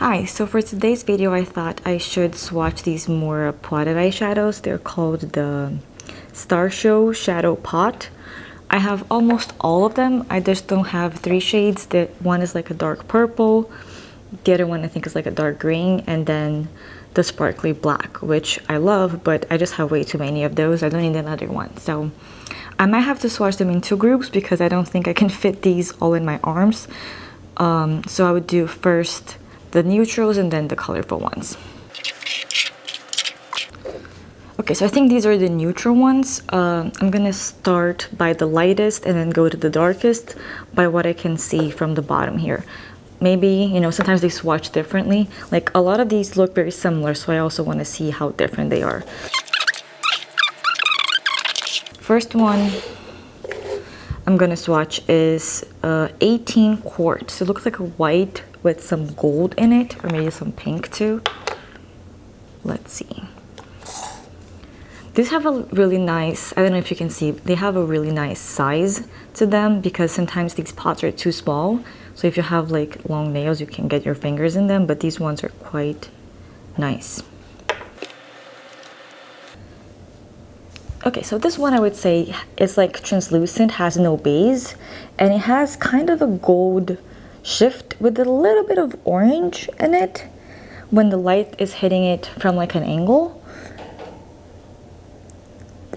Hi, so for today's video I thought I should swatch these Moira potted eyeshadows. They're called the Starshow Shadow Pot. I have almost all of them. I just don't have three shades. The one is like a dark purple, the other one I think is like a dark green, and then the sparkly black, which I love, but I just have way too many of those. I don't need another one. So I might have to swatch them in two groups because I don't think I can fit these all in my arms. So I would do first the neutrals and then the colorful ones. Okay, so I think these are the neutral ones. I'm gonna start by the lightest and then go to the darkest by what I can see from the bottom here. Maybe, you know, sometimes they swatch differently. Like a lot of these look very similar, so I also want to see how different they are. First one I'm gonna swatch is 18 quartz. It looks like a white with some gold in it, or maybe some pink too. Let's see. These have a really nice, I don't know if you can see, they have a really nice size to them because sometimes these pots are too small. So if you have like long nails, you can get your fingers in them, but these ones are quite nice. Okay, so this one I would say is like translucent, has no base, and it has kind of a gold shift with a little bit of orange in it when the light is hitting it from like an angle.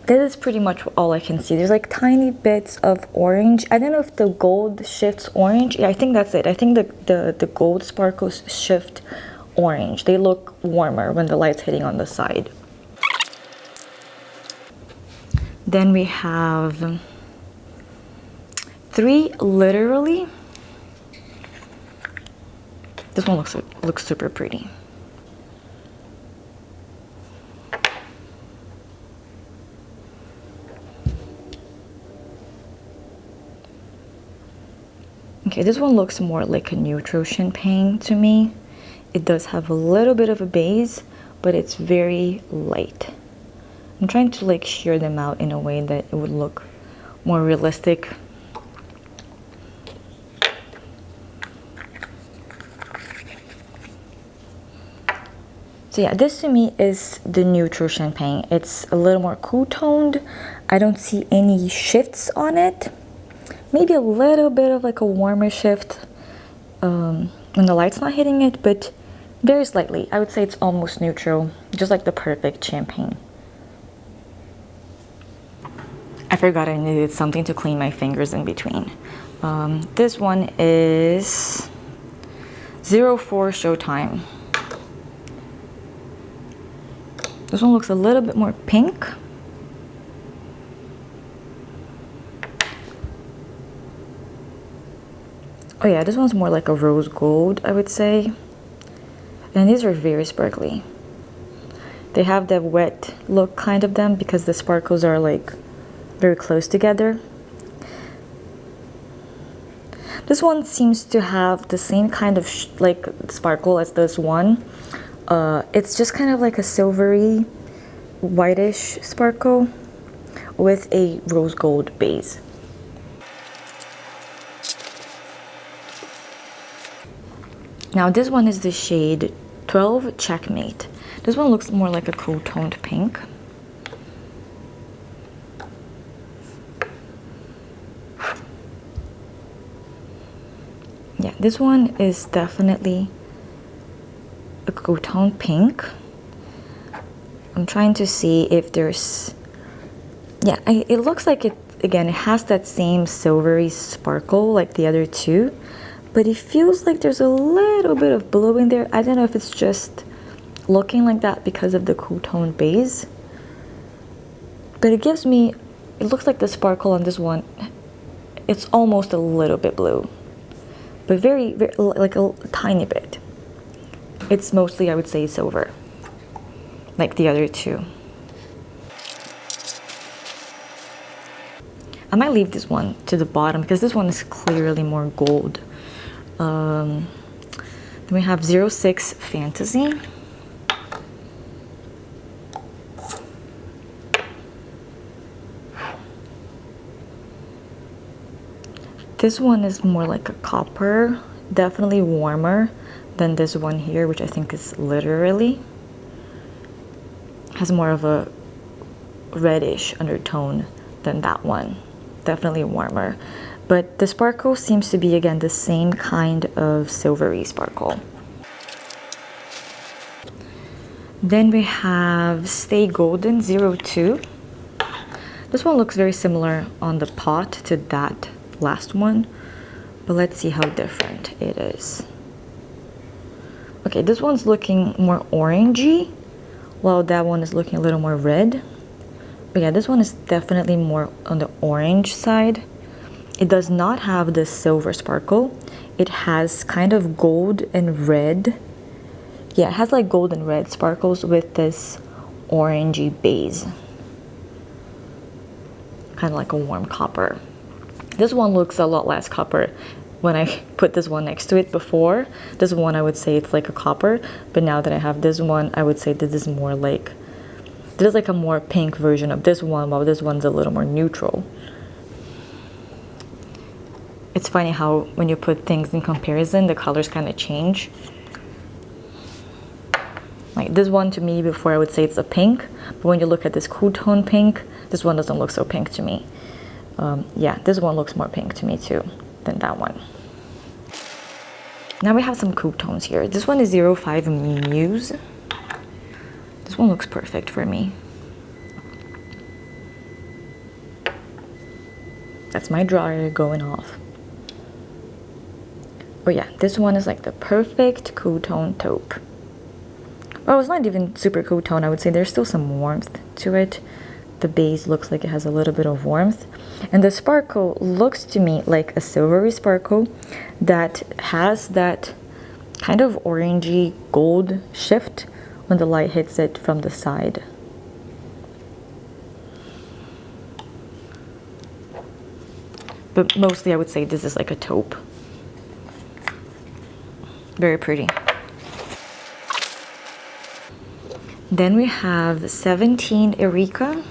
This is pretty much all I can see. There's like tiny bits of orange. I don't know if the gold shifts orange. Yeah, I think that's it. I think the gold sparkles shift orange. They look warmer when the light's hitting on the side. Then we have three literally. This one looks super pretty. Okay, this one looks more like a neutral champagne to me. It does have a little bit of a base, but it's very light. I'm trying to like shear them out in a way that it would look more realistic. So yeah, this to me is the neutral champagne. It's a little more cool toned. I don't see any shifts on it. Maybe a little bit of like a warmer shift when the light's not hitting it, but very slightly. I would say it's almost neutral, just like the perfect champagne. I forgot I needed something to clean my fingers in between. This one is 04 Showtime. This one looks a little bit more pink. Oh yeah, this one's more like a rose gold, I would say. And these are very sparkly. They have that wet look kind of them because the sparkles are like very close together. This one seems to have the same kind of like sparkle as this one. It's just kind of like a silvery, whitish sparkle with a rose gold base. Now this one is the shade 12 Checkmate. This one looks more like a cool toned pink. Yeah, this one is definitely a cool toned pink. I'm trying to see if there's, yeah, it looks like it, again, it has that same silvery sparkle like the other two. But it feels like there's a little bit of blue in there. I don't know if it's just looking like that because of the cool tone base. But it gives me, it looks like the sparkle on this one, it's almost a little bit blue. But very, very like a tiny bit. It's mostly, I would say, silver. Like the other two. I might leave this one to the bottom because this one is clearly more gold. Then we have 06 Fantasy. This one is more like a copper, definitely warmer, than this one here, which I think is literally has more of a reddish undertone than that one. Definitely warmer. But the sparkle seems to be, again, the same kind of silvery sparkle. Then we have Stay Golden 02. This one looks very similar on the pot to that last one, but let's see how different it is. Okay, this one's looking more orangey, while that one is looking a little more red. But yeah, this one is definitely more on the orange side. It does not have the silver sparkle. It has kind of gold and red. Yeah, it has like gold and red sparkles with this orangey base. Kind of like a warm copper. This one looks a lot less copper when I put this one next to it before. This one I would say it's like a copper, but now that I have this one, I would say this is more like, this is like a more pink version of this one, while this one's a little more neutral. It's funny how when you put things in comparison, the colors kind of change. Like this one to me before I would say it's a pink, but when you look at this cool tone pink, this one doesn't look so pink to me. Yeah, this one looks more pink to me too than that one. Now we have some cool tones here. This one is 05 Muse. This one looks perfect for me. That's my dryer going off. Oh yeah, this one is like the perfect cool tone taupe. Well, it's not even super cool tone. I would say there's still some warmth to it. The base looks like it has a little bit of warmth. And the sparkle looks to me like a silvery sparkle that has that kind of orangey gold shift when the light hits it from the side. But mostly I would say this is like a taupe. Very pretty. Then we have 17 Erika.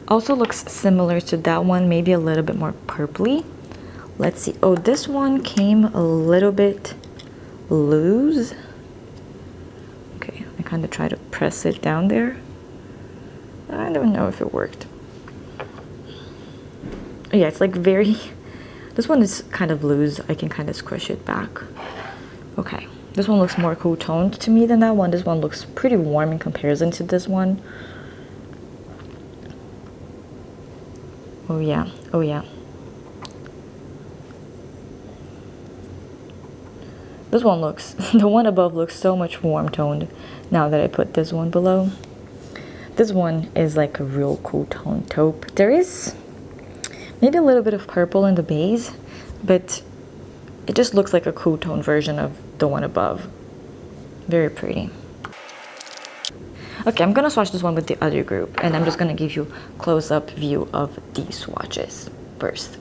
Also looks similar to that one, maybe a little bit more purpley. Let's see. Oh, this one came a little bit loose. Okay, I kind of try to press it down there. I don't know if it worked. Oh, yeah, it's like very... This one is kind of loose. I can kind of squish it back. Okay. This one looks more cool toned to me than that one. This one looks pretty warm in comparison to this one. Oh yeah, oh yeah. This one looks, the one above looks so much warm toned now that I put this one below. This one is like a real cool tone taupe. There is maybe a little bit of purple in the base, but it just looks like a cool tone version of the one above. Very pretty. Okay, I'm gonna swatch this one with the other group, and I'm just gonna give you a close-up view of these swatches first.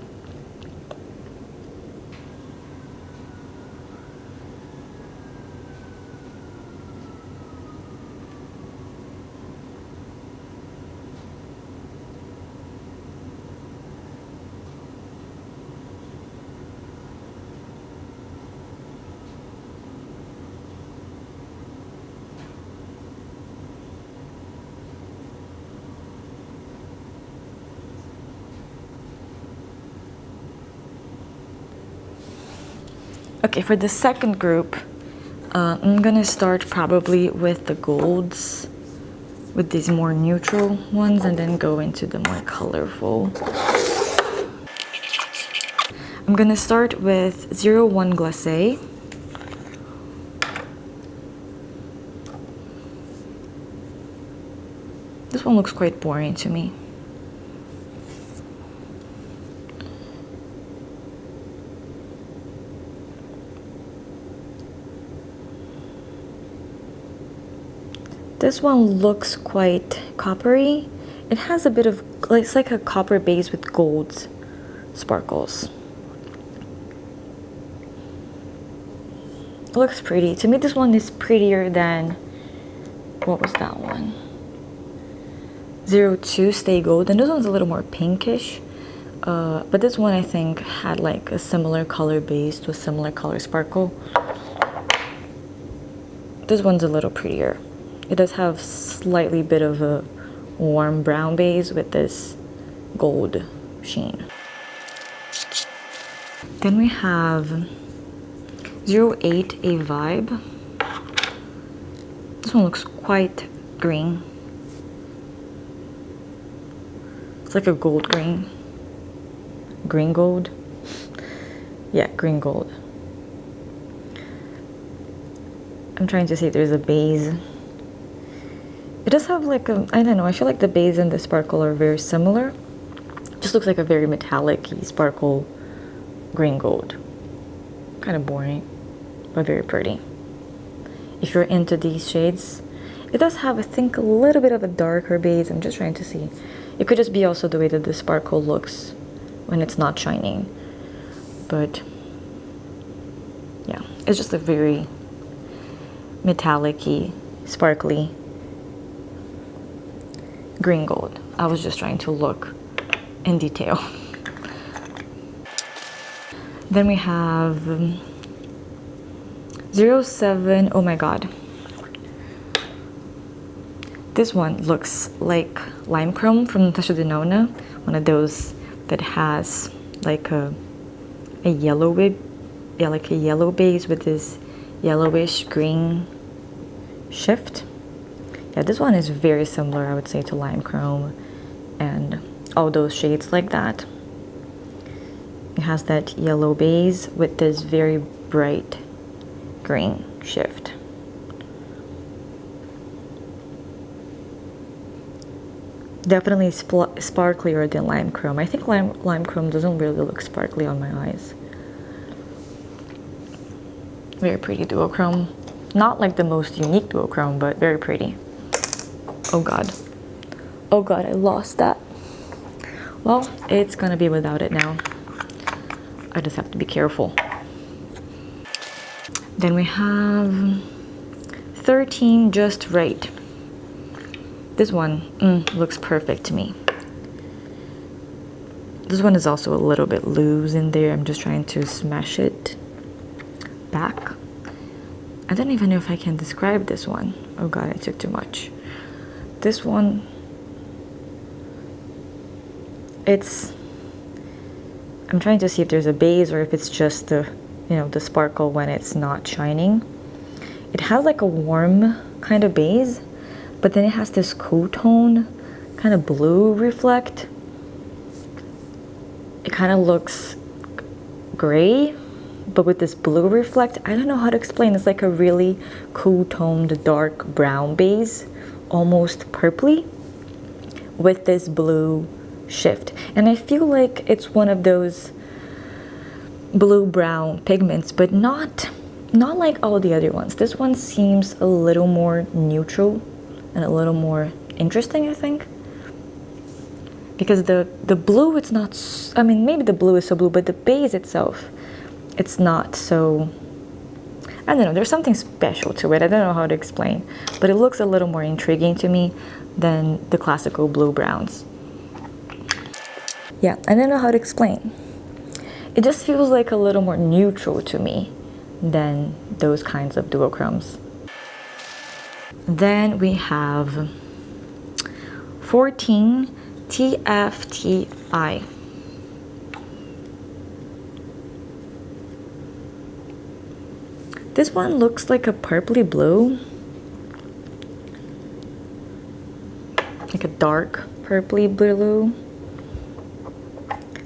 Okay, for the second group, I'm gonna start probably with the golds, with these more neutral ones, and then go into the more colorful. I'm gonna start with 01 Glacé. This one looks quite boring to me. This one looks quite coppery. It has a bit of, it's like a copper base with gold sparkles. It looks pretty. To me, this one is prettier than, what was that one? 02 Stay Gold, and this one's a little more pinkish. But this one I think had like a similar color base to a similar color sparkle. This one's a little prettier. It does have slightly bit of a warm brown base with this gold sheen. Then we have 08 A Vibe. This one looks quite green. It's like a gold green. Green gold. Yeah, green gold. I'm trying to see if there's a base. It does have like a, I don't know, I feel like the base and the sparkle are very similar. Just looks like a very metallic-y sparkle green gold. Kind of boring, but very pretty. If you're into these shades, it does have, I think, a little bit of a darker base. I'm just trying to see. It could just be also the way that the sparkle looks when it's not shining. But yeah, it's just a very metallic-y, sparkly green gold. I was just trying to look in detail. Then we have 07, oh my god. This one looks like Lime Chrome from Natasha Denona, one of those that has like a yellow like a yellow base with this yellowish green shift. Yeah, this one is very similar, I would say, to Lime Chrome and all those shades like that. It has that yellow base with this very bright green shift. Definitely sparklier than Lime Chrome. I think Lime Chrome doesn't really look sparkly on my eyes. Very pretty duochrome. Not like the most unique duochrome, but very pretty. Oh god. Oh god, I lost that. Well, it's gonna be without it now. I just have to be careful. Then we have 13 Just Right. This one looks perfect to me. This one is also a little bit loose in there. I'm just trying to smash it back. I don't even know if I can describe this one. Oh god, I took too much. This one, I'm trying to see if there's a base or if it's just the, you know, the sparkle when it's not shining. It has like a warm kind of base, but then it has this cool tone, kind of blue reflect. It kind of looks gray, but with this blue reflect. I don't know how to explain. It's like a really cool toned dark brown base, almost purpley, with this blue shift. And I feel like it's one of those blue-brown pigments, but not like all the other ones. This one seems a little more neutral and a little more interesting, I think. Because the blue, it's not, I mean, maybe the blue is so blue, but the base itself, it's not so, I don't know, there's something special to it. I don't know how to explain, but it looks a little more intriguing to me than the classical blue-browns. Yeah, I don't know how to explain. It just feels like a little more neutral to me than those kinds of duochromes. Then we have 14 TFTI. This one looks like a purpley blue, like a dark purpley blue.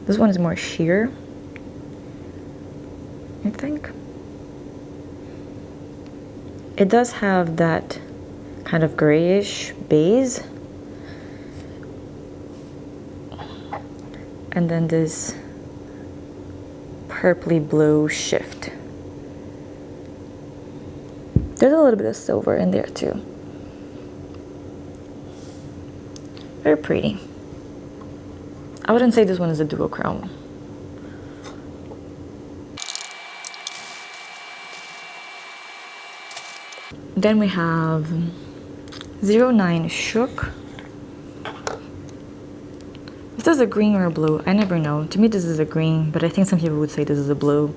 This one is more sheer, I think. It does have that kind of grayish base, and then this purpley blue shift. There's a little bit of silver in there too. Very pretty. I wouldn't say this one is a duochrome. Then we have 09 Shook. Is this a green or a blue? I never know. To me this is a green, but I think some people would say this is a blue.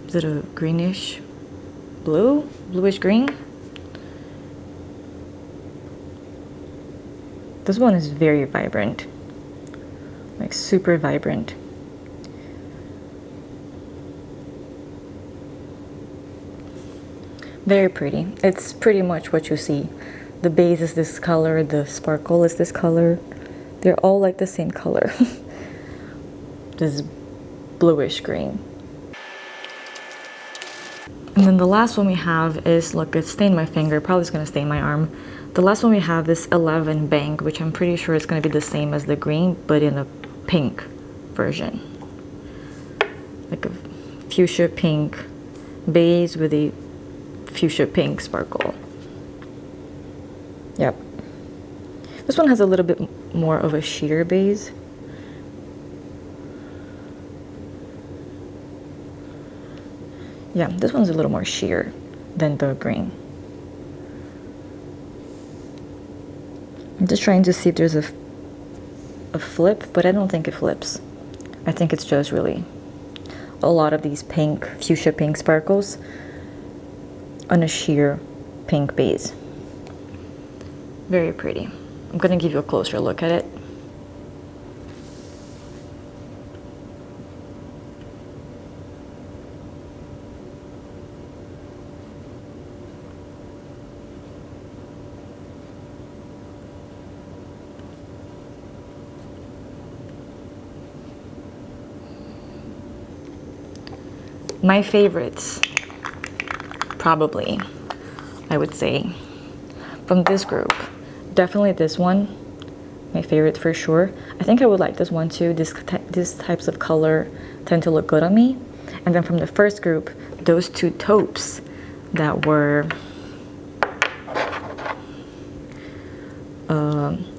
Is it a greenish bluish green. This one is very vibrant, like super vibrant. Very pretty. It's pretty much what you see. The base is this color, the sparkle is this color. They're all like the same color. This bluish green. And then the last one we have is, look, it stained my finger, probably it's gonna stain my arm. The last one we have is 11 Bank, which I'm pretty sure is gonna be the same as the green, but in a pink version. Like a fuchsia pink base with a fuchsia pink sparkle. Yep. This one has a little bit more of a sheer base. Yeah, this one's a little more sheer than the green. I'm just trying to see if there's a flip, but I don't think it flips. I think it's just really a lot of these pink, fuchsia pink sparkles on a sheer pink base. Very pretty. I'm gonna give you a closer look at it. My favorites, probably, I would say, from this group, definitely this one, my favorite for sure. I think I would like this one too. These types of color tend to look good on me. And then from the first group, those two taupes that were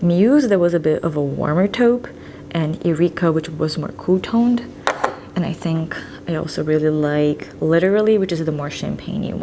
Muse, that was a bit of a warmer taupe, and Eureka, which was more cool toned. And I think I also really like Literally, which is the more champagne-y one.